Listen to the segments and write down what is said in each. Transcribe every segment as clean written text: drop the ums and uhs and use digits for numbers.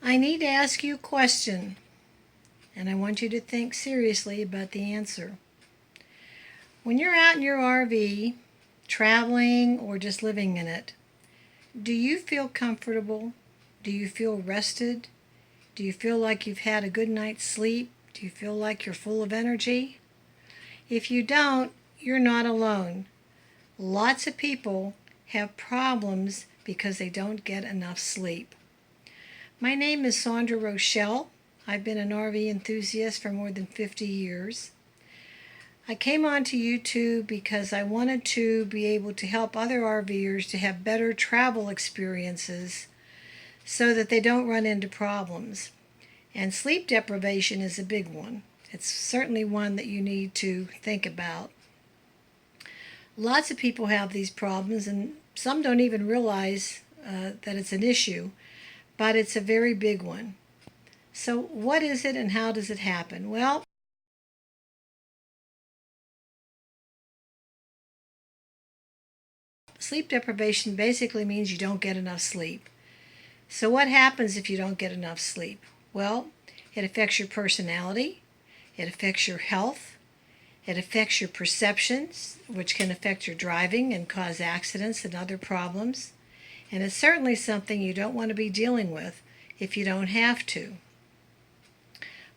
I need to ask you a question, and I want you to think seriously about the answer. When you're out in your RV, traveling or just living in it, do you feel comfortable? Do you feel rested? Do you feel like you've had a good night's sleep? Do you feel like you're full of energy? If you don't, you're not alone. Lots of people have problems because they don't get enough sleep. My name is Sandra Rochelle. I've been an RV enthusiast for more than 50 years. I came onto YouTube because I wanted to be able to help other RVers to have better travel experiences so that they don't run into problems. And sleep deprivation is a big one. It's certainly one that you need to think about. Lots of people have these problems, and some don't even realize that it's an issue, but it's a very big one. So what is it and how does it happen? Well, sleep deprivation basically means you don't get enough sleep. So what happens if you don't get enough sleep? Well, it affects your personality, it affects your health, it affects your perceptions, which can affect your driving and cause accidents and other problems. And it's certainly something you don't want to be dealing with if you don't have to.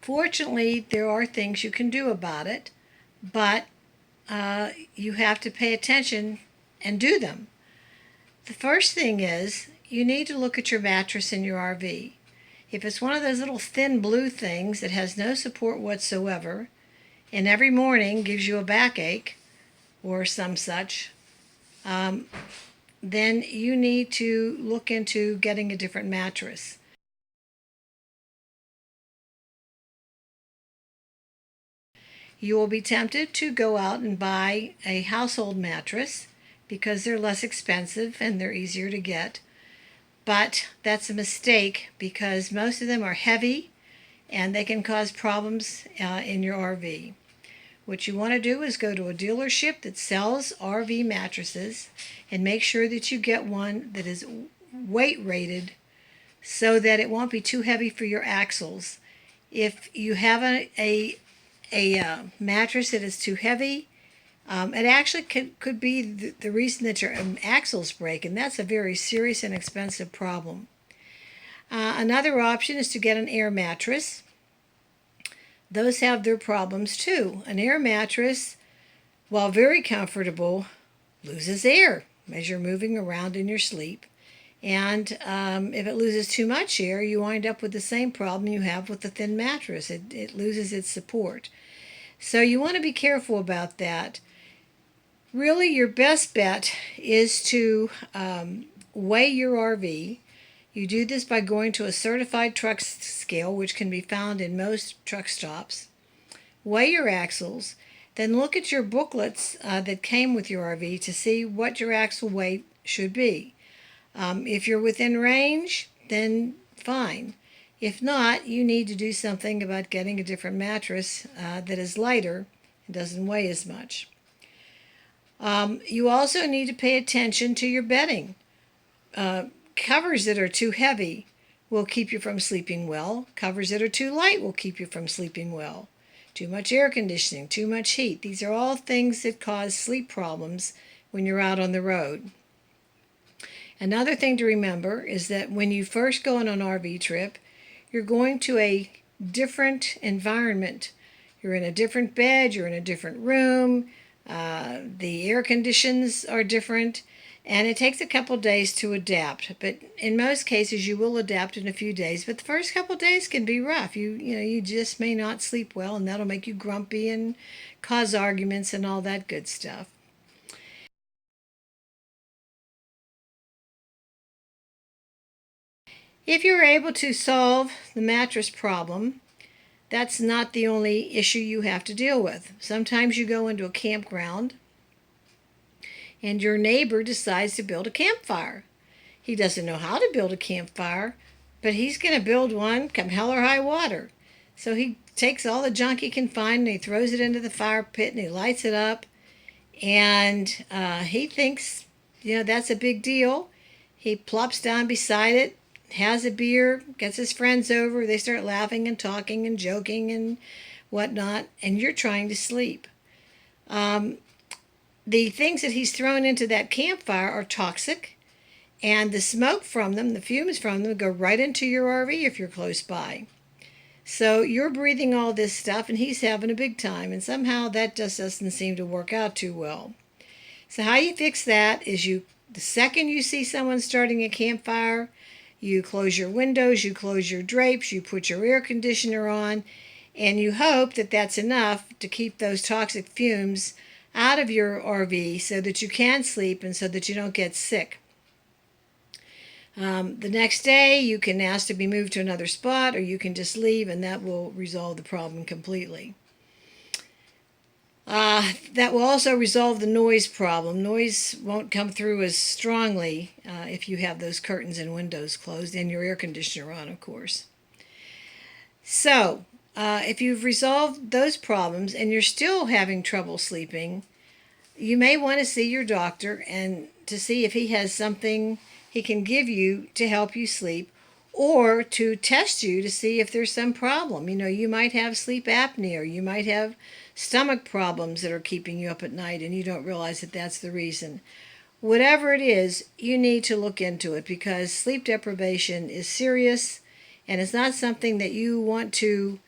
Fortunately, there are things you can do about it, but you have to pay attention and do them. The first thing is you need to look at your mattress in your RV. If it's one of those little thin blue things that has no support whatsoever and every morning gives you a backache or some such, then you need to look into getting a different mattress. You will be tempted to go out and buy a household mattress because they're less expensive and they're easier to get. But that's a mistake because most of them are heavy and they can cause problems in your RV. What you want to do is go to a dealership that sells RV mattresses and make sure that you get one that is weight rated so that it won't be too heavy for your axles. If you have a mattress that is too heavy, it actually could be the reason that your axles break, and that's a very serious and expensive problem. Another option is to get an air mattress. Those have their problems too. An air mattress, while very comfortable, loses air as you're moving around in your sleep. And if it loses too much air, you wind up with the same problem you have with the thin mattress. It loses its support. So you want to be careful about that. Really, your best bet is to weigh your RV. You do this by going to a certified truck scale, which can be found in most truck stops. Weigh your axles. Then look at your booklets that came with your RV to see what your axle weight should be. If you're within range, then fine. If not, you need to do something about getting a different mattress that is lighter and doesn't weigh as much. You also need to pay attention to your bedding. Covers that are too heavy will keep you from sleeping well. Covers that are too light will keep you from sleeping well. Too much air conditioning, too much heat. These are all things that cause sleep problems when you're out on the road. Another thing to remember is that when you first go on an RV trip, you're going to a different environment. You're in a different bed, you're in a different room, the air conditions are different, and it takes a couple days to adapt. But in most cases, you will adapt in a few days. But the first couple days can be rough. You just may not sleep well, and that'll make you grumpy and cause arguments and all that good stuff. If you're able to solve the mattress problem, that's not the only issue you have to deal with. Sometimes you go into a campground and your neighbor decides to build a campfire. He doesn't know how to build a campfire, but he's going to build one come hell or high water. So he takes all the junk he can find and he throws it into the fire pit and he lights it up. And he thinks, that's a big deal. He plops down beside it. has a beer, gets his friends over, they start laughing and talking and joking and whatnot, and you're trying to sleep. The things that he's thrown into that campfire are toxic, and the smoke from them, the fumes from them, go right into your RV if you're close by. So you're breathing all this stuff, and he's having a big time, and somehow that just doesn't seem to work out too well. So how you fix that is the second you see someone starting a campfire, you close your windows, you close your drapes, you put your air conditioner on, and you hope that that's enough to keep those toxic fumes out of your RV so that you can sleep and so that you don't get sick. The next day, you can ask to be moved to another spot, or you can just leave, and that will resolve the problem completely. That will also resolve the noise problem. Noise won't come through as strongly if you have those curtains and windows closed and your air conditioner on, of course. So, if you've resolved those problems and you're still having trouble sleeping, you may want to see your doctor and to see if he has something he can give you to help you sleep, or to test you to see if there's some problem. You might have sleep apnea, or you might have stomach problems that are keeping you up at night and you don't realize that that's the reason. Whatever it is, you need to look into it, because sleep deprivation is serious and it's not something that you want to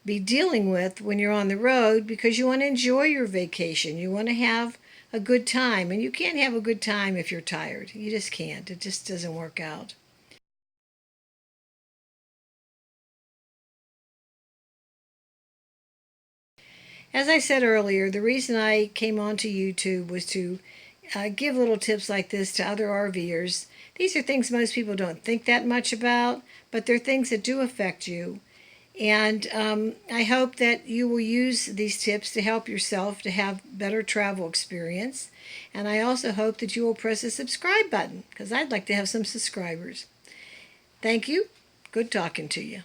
be dealing with when you're on the road, because you want to enjoy your vacation. You want to have a good time, and you can't have a good time if you're tired. You just can't. It just doesn't work out. As I said earlier, the reason I came onto YouTube was to give little tips like this to other RVers. These are things most people don't think that much about, but they're things that do affect you. And I hope that you will use these tips to help yourself to have better travel experience. And I also hope that you will press the subscribe button, because I'd like to have some subscribers. Thank you. Good talking to you.